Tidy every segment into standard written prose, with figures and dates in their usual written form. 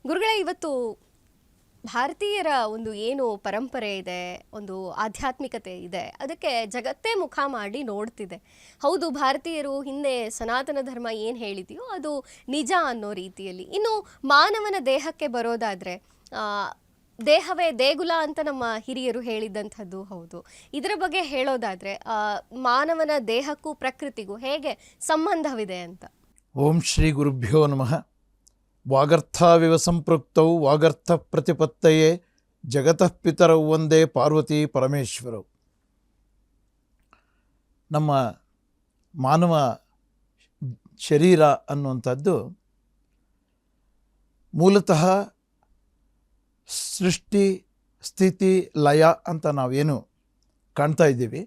ಗುರುಗಳೇ, ಇವತ್ತು ಭಾರತೀಯರ ಒಂದು ಏನು ಪರಂಪರೆ ಇದೆ, ಒಂದು ಆಧ್ಯಾತ್ಮಿಕತೆ ಇದೆ, ಅದಕ್ಕೆ ಜಗತ್ತೇ ಮುಖ ಮಾಡಿ ನೋಡ್ತಿದೆ. ಹೌದು, ಭಾರತೀಯರು ಹಿಂದೆ ಸನಾತನ ಧರ್ಮ ಏನು ಹೇಳಿದೆಯೋ ಅದು ನಿಜ ಅನ್ನೋ ರೀತಿಯಲ್ಲಿ. ಇನ್ನು ಮಾನವನ ದೇಹಕ್ಕೆ ಬರೋದಾದರೆ, ದೇಹವೇ ದೇಗುಲ ಅಂತ ನಮ್ಮ ಹಿರಿಯರು ಹೇಳಿದ್ದಂಥದ್ದು ಹೌದು. ಇದರ ಬಗ್ಗೆ ಹೇಳೋದಾದರೆ, ಮಾನವನ ದೇಹಕ್ಕೂ ಪ್ರಕೃತಿಗೂ ಹೇಗೆ ಸಂಬಂಧವಿದೆ ಅಂತ. ಓಂ ಶ್ರೀ ಗುರುಭ್ಯೋ ನಮಃ. ವಾಗರ್ಥಾವಿವ ಸಂಪೃಕ್ತೌ ವಾಗರ್ಥ ಪ್ರತಿಪತ್ತಯೇ ಜಗತಃ ಪಿತರೌ ಒಂದೇ ಪಾರ್ವತಿ ಪರಮೇಶ್ವರವು. ನಮ್ಮ ಮಾನವ ಶರೀರ ಅನ್ನುವಂಥದ್ದು ಮೂಲತಃ ಸೃಷ್ಟಿ ಸ್ಥಿತಿ ಲಯ ಅಂತ ನಾವೇನು ಕಾಣ್ತಾ ಇದ್ದೀವಿ,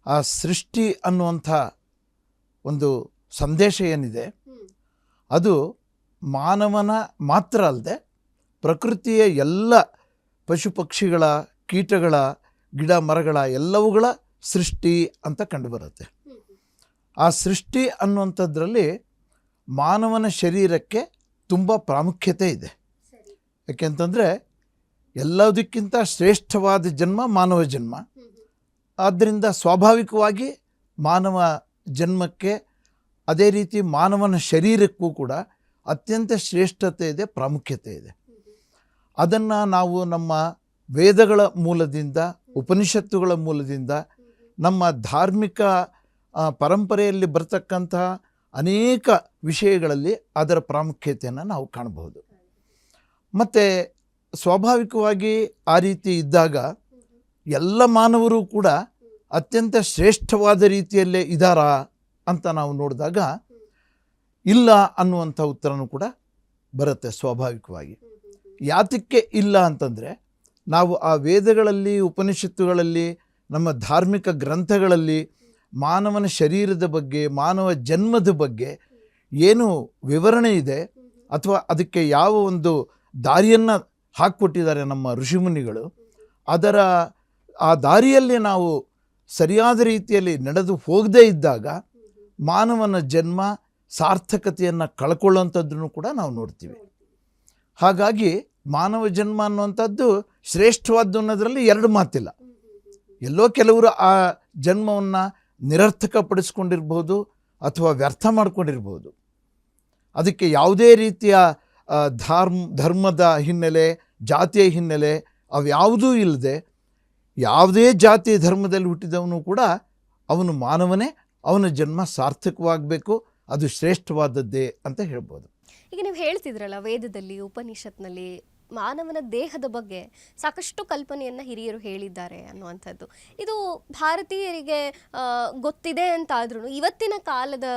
ಆ ಸೃಷ್ಟಿ ಅನ್ನುವಂಥ ಒಂದು ಸಂದೇಶ ಏನಿದೆ ಅದು ಮಾನವನ ಮಾತ್ರ ಅಲ್ಲದೆ ಪ್ರಕೃತಿಯ ಎಲ್ಲ ಪಶು ಪಕ್ಷಿಗಳ, ಕೀಟಗಳ, ಗಿಡ ಮರಗಳ ಎಲ್ಲವುಗಳ ಸೃಷ್ಟಿ ಅಂತ ಕಂಡುಬರುತ್ತೆ. ಆ ಸೃಷ್ಟಿ ಅನ್ನುವಂಥದ್ರಲ್ಲಿ ಮಾನವನ ಶರೀರಕ್ಕೆ ತುಂಬ ಪ್ರಾಮುಖ್ಯತೆ ಇದೆ. ಯಾಕೆಂತಂದರೆ ಎಲ್ಲದಕ್ಕಿಂತ ಶ್ರೇಷ್ಠವಾದ ಜನ್ಮ ಮಾನವ ಜನ್ಮ. ಆದ್ದರಿಂದ ಸ್ವಾಭಾವಿಕವಾಗಿ ಮಾನವ ಜನ್ಮಕ್ಕೆ, ಅದೇ ರೀತಿ ಮಾನವನ ಶರೀರಕ್ಕೂ ಕೂಡ ಅತ್ಯಂತ ಶ್ರೇಷ್ಠತೆ ಇದೆ, ಪ್ರಾಮುಖ್ಯತೆ ಇದೆ. ಅದನ್ನು ನಾವು ನಮ್ಮ ವೇದಗಳ ಮೂಲದಿಂದ, ಉಪನಿಷತ್ತುಗಳ ಮೂಲದಿಂದ, ನಮ್ಮ ಧಾರ್ಮಿಕ ಪರಂಪರೆಯಲ್ಲಿ ಬರ್ತಕ್ಕಂತಹ ಅನೇಕ ವಿಷಯಗಳಲ್ಲಿ ಅದರ ಪ್ರಾಮುಖ್ಯತೆಯನ್ನು ನಾವು ಕಾಣಬಹುದು. ಮತ್ತು ಸ್ವಾಭಾವಿಕವಾಗಿ ಆ ರೀತಿ ಇದ್ದಾಗ ಎಲ್ಲ ಮಾನವರು ಕೂಡ ಅತ್ಯಂತ ಶ್ರೇಷ್ಠವಾದ ರೀತಿಯಲ್ಲೇ ಇದ್ದಾರಾ ಅಂತ ನಾವು ನೋಡಿದಾಗ ಇಲ್ಲ ಅನ್ನುವಂಥ ಉತ್ತರನೂ ಕೂಡ ಬರುತ್ತೆ ಸ್ವಾಭಾವಿಕವಾಗಿ. ಯಾತಕ್ಕೆ ಇಲ್ಲ ಅಂತಂದರೆ, ನಾವು ಆ ವೇದಗಳಲ್ಲಿ, ಉಪನಿಷತ್ತುಗಳಲ್ಲಿ, ನಮ್ಮ ಧಾರ್ಮಿಕ ಗ್ರಂಥಗಳಲ್ಲಿ ಮಾನವನ ಶರೀರದ ಬಗ್ಗೆ, ಮಾನವ ಜನ್ಮದ ಬಗ್ಗೆ ಏನು ವಿವರಣೆ ಇದೆ, ಅಥವಾ ಅದಕ್ಕೆ ಯಾವ ಒಂದು ದಾರಿಯನ್ನು ಹಾಕಿಕೊಟ್ಟಿದ್ದಾರೆ ನಮ್ಮ ಋಷಿಮುನಿಗಳು, ಆ ದಾರಿಯಲ್ಲಿ ನಾವು ಸರಿಯಾದ ರೀತಿಯಲ್ಲಿ ನಡೆದು ಹೋಗದೇ ಇದ್ದಾಗ ಮಾನವನ ಜನ್ಮ ಸಾರ್ಥಕತೆಯನ್ನು ಕಳ್ಕೊಳ್ಳುವಂಥದ್ದನ್ನು ಕೂಡ ನಾವು ನೋಡ್ತೀವಿ. ಹಾಗಾಗಿ ಮಾನವ ಜನ್ಮ ಅನ್ನುವಂಥದ್ದು ಶ್ರೇಷ್ಠವಾದ್ದು ಅನ್ನೋದರಲ್ಲಿ ಎರಡು ಮಾತಿಲ್ಲ. ಎಲ್ಲೋ ಕೆಲವರು ಆ ಜನ್ಮವನ್ನು ನಿರರ್ಥಕಪಡಿಸ್ಕೊಂಡಿರ್ಬೋದು ಅಥವಾ ವ್ಯರ್ಥ ಮಾಡ್ಕೊಂಡಿರ್ಬೋದು. ಅದಕ್ಕೆ ಯಾವುದೇ ರೀತಿಯ ಧರ್ಮದ ಹಿನ್ನೆಲೆ, ಜಾತಿಯ ಹಿನ್ನೆಲೆ ಅವ್ಯಾವುದೂ ಇಲ್ಲದೆ, ಯಾವುದೇ ಜಾತಿ ಧರ್ಮದಲ್ಲಿ ಹುಟ್ಟಿದವನು ಕೂಡ ಅವನು ಮಾನವನೇ, ಅವನ ಜನ್ಮ ಸಾರ್ಥಕವಾಗಬೇಕು, ಅದು ಶ್ರೇಷ್ಠವಾದದ್ದೇ ಅಂತ ಹೇಳ್ಬೋದು. ಈಗ ನೀವು ಹೇಳ್ತಿದ್ರಲ್ಲ, ವೇದದಲ್ಲಿ, ಉಪನಿಷತ್ನಲ್ಲಿ ಮಾನವನ ದೇಹದ ಬಗ್ಗೆ ಸಾಕಷ್ಟು ಕಲ್ಪನೆಯನ್ನು ಹಿರಿಯರು ಹೇಳಿದ್ದಾರೆ ಅನ್ನುವಂಥದ್ದು. ಇದು ಭಾರತೀಯರಿಗೆ ಗೊತ್ತಿದೆ ಅಂತಾದ್ರೂ ಇವತ್ತಿನ ಕಾಲದ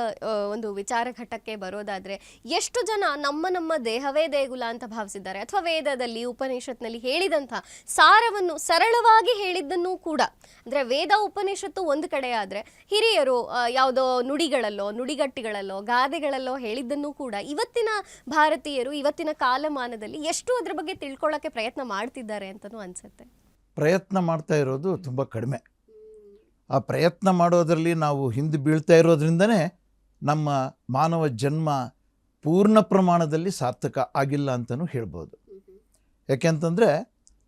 ಒಂದು ವಿಚಾರ ಘಟ್ಟಕ್ಕೆ ಬರೋದಾದರೆ ಎಷ್ಟು ಜನ ನಮ್ಮ ದೇಹವೇ ದೇಗುಲ ಅಂತ ಭಾವಿಸಿದ್ದಾರೆ, ಅಥವಾ ವೇದದಲ್ಲಿ, ಉಪನಿಷತ್ನಲ್ಲಿ ಹೇಳಿದಂಥ ಸಾರವನ್ನು ಸರಳವಾಗಿ ಹೇಳಿದ್ದನ್ನು ಕೂಡ, ಅಂದರೆ ವೇದ ಉಪನಿಷತ್ತು ಒಂದು ಕಡೆ ಆದರೆ ಹಿರಿಯರು ಯಾವುದೋ ನುಡಿಗಳಲ್ಲೋ, ನುಡಿಗಟ್ಟಿಗಳಲ್ಲೋ, ಗಾದೆಗಳಲ್ಲೋ ಹೇಳಿದ್ದನ್ನು ಕೂಡ ಇವತ್ತಿನ ಭಾರತೀಯರು ಇವತ್ತಿನ ಕಾಲಮಾನದಲ್ಲಿ ಎಷ್ಟು ಅದರ ಬಗ್ಗೆ ತಿಳ್ಕೊಳ್ಳೋಕ್ಕೆ ಪ್ರಯತ್ನ ಮಾಡ್ತಿದ್ದಾರೆ ಅಂತಲೂ ಅನಿಸುತ್ತೆ. ಪ್ರಯತ್ನ ಮಾಡ್ತಾ ಇರೋದು ತುಂಬ ಕಡಿಮೆ. ಆ ಪ್ರಯತ್ನ ಮಾಡೋದರಲ್ಲಿ ನಾವು ಹಿಂದೆ ಬೀಳ್ತಾ ಇರೋದ್ರಿಂದನೇ ನಮ್ಮ ಮಾನವ ಜನ್ಮ ಪೂರ್ಣ ಪ್ರಮಾಣದಲ್ಲಿ ಸಾರ್ಥಕ ಆಗಿಲ್ಲ ಅಂತಲೂ ಹೇಳ್ಬೋದು. ಯಾಕೆಂತಂದರೆ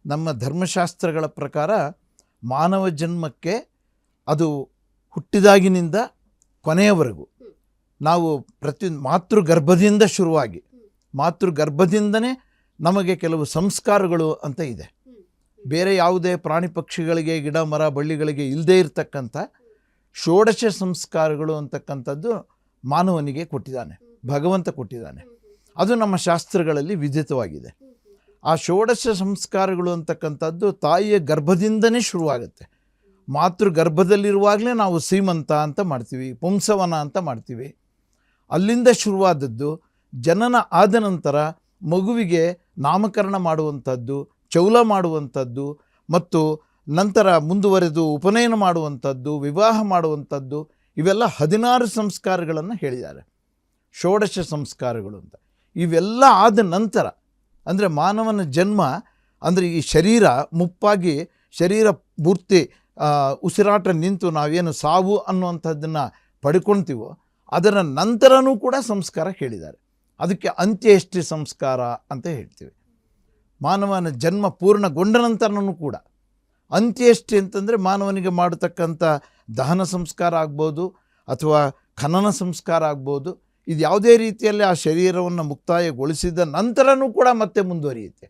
ನಮ್ಮ ಧರ್ಮಶಾಸ್ತ್ರಗಳ ಪ್ರಕಾರ ಮಾನವ ಜನ್ಮಕ್ಕೆ ಅದು ಹುಟ್ಟಿದಾಗಿನಿಂದ ಕೊನೆಯವರೆಗೂ ನಾವು ಮಾತೃಗರ್ಭದಿಂದ ಶುರುವಾಗಿ, ಮಾತೃಗರ್ಭದಿಂದನೇ ನಮಗೆ ಕೆಲವು ಸಂಸ್ಕಾರಗಳು ಅಂತ ಇದೆ. ಬೇರೆ ಯಾವುದೇ ಪ್ರಾಣಿ ಪಕ್ಷಿಗಳಿಗೆ, ಗಿಡ ಮರ ಬಳ್ಳಿಗಳಿಗೆ ಇಲ್ಲದೇ ಇರತಕ್ಕಂಥ ಷೋಡಶ ಸಂಸ್ಕಾರಗಳು ಅಂತಕ್ಕಂಥದ್ದು ಮಾನವನಿಗೆ ಕೊಟ್ಟಿದ್ದಾನೆ, ಭಗವಂತ ಕೊಟ್ಟಿದ್ದಾನೆ. ಅದು ನಮ್ಮ ಶಾಸ್ತ್ರಗಳಲ್ಲಿ ವಿಧಿತವಾಗಿದೆ. ಆ ಷೋಡಶ ಸಂಸ್ಕಾರಗಳು ಅಂತಕ್ಕಂಥದ್ದು ತಾಯಿಯ ಗರ್ಭದಿಂದನೇ ಶುರುವಾಗುತ್ತೆ. ಮಾತೃಗರ್ಭದಲ್ಲಿರುವಾಗಲೇ ನಾವು ಸೀಮಂತ ಅಂತ ಮಾಡ್ತೀವಿ, ಪುಂಸವನ ಅಂತ ಮಾಡ್ತೀವಿ. ಅಲ್ಲಿಂದ ಶುರುವಾದದ್ದು ಜನನ ಆದ ನಂತರ ಮಗುವಿಗೆ ನಾಮಕರಣ ಮಾಡುವಂಥದ್ದು, ಚೌಲ ಮಾಡುವಂಥದ್ದು, ಮತ್ತು ನಂತರ ಮುಂದುವರೆದು ಉಪನಯನ ಮಾಡುವಂಥದ್ದು, ವಿವಾಹ ಮಾಡುವಂಥದ್ದು, ಇವೆಲ್ಲ 16 ಸಂಸ್ಕಾರಗಳನ್ನು ಹೇಳಿದ್ದಾರೆ, ಷೋಡಶ ಸಂಸ್ಕಾರಗಳು ಅಂತ. ಇವೆಲ್ಲ ಆದ ನಂತರ ಅಂದರೆ ಮಾನವನ ಜನ್ಮ ಅಂದರೆ ಈ ಶರೀರ ಮುಪ್ಪಾಗಿ ಶರೀರ ಪೂರ್ತಿ ಉಸಿರಾಟ ನಿಂತು ನಾವೇನು ಸಾವು ಅನ್ನುವಂಥದ್ದನ್ನು ಪಡ್ಕೊಳ್ತೀವೋ ಅದರ ನಂತರನೂ ಕೂಡ ಸಂಸ್ಕಾರ ಹೇಳಿದ್ದಾರೆ. ಅದಕ್ಕೆ ಅಂತ್ಯೇಷ್ಟಿ ಸಂಸ್ಕಾರ ಅಂತ ಹೇಳ್ತೀವಿ. ಮಾನವನ ಜನ್ಮ ಪೂರ್ಣಗೊಂಡ ನಂತರನೂ ಕೂಡ ಅಂತ್ಯೇಷ್ಟಿ ಅಂತಂದರೆ ಮಾನವನಿಗೆ ಮಾಡತಕ್ಕಂಥ ದಹನ ಸಂಸ್ಕಾರ ಆಗ್ಬೋದು ಅಥವಾ ಖನನ ಸಂಸ್ಕಾರ ಆಗ್ಬೋದು. ಇದು ಯಾವುದೇ ರೀತಿಯಲ್ಲಿ ಆ ಶರೀರವನ್ನು ಮುಕ್ತಾಯಗೊಳಿಸಿದ ನಂತರನೂ ಕೂಡ ಮತ್ತೆ ಮುಂದುವರಿಯುತ್ತೆ.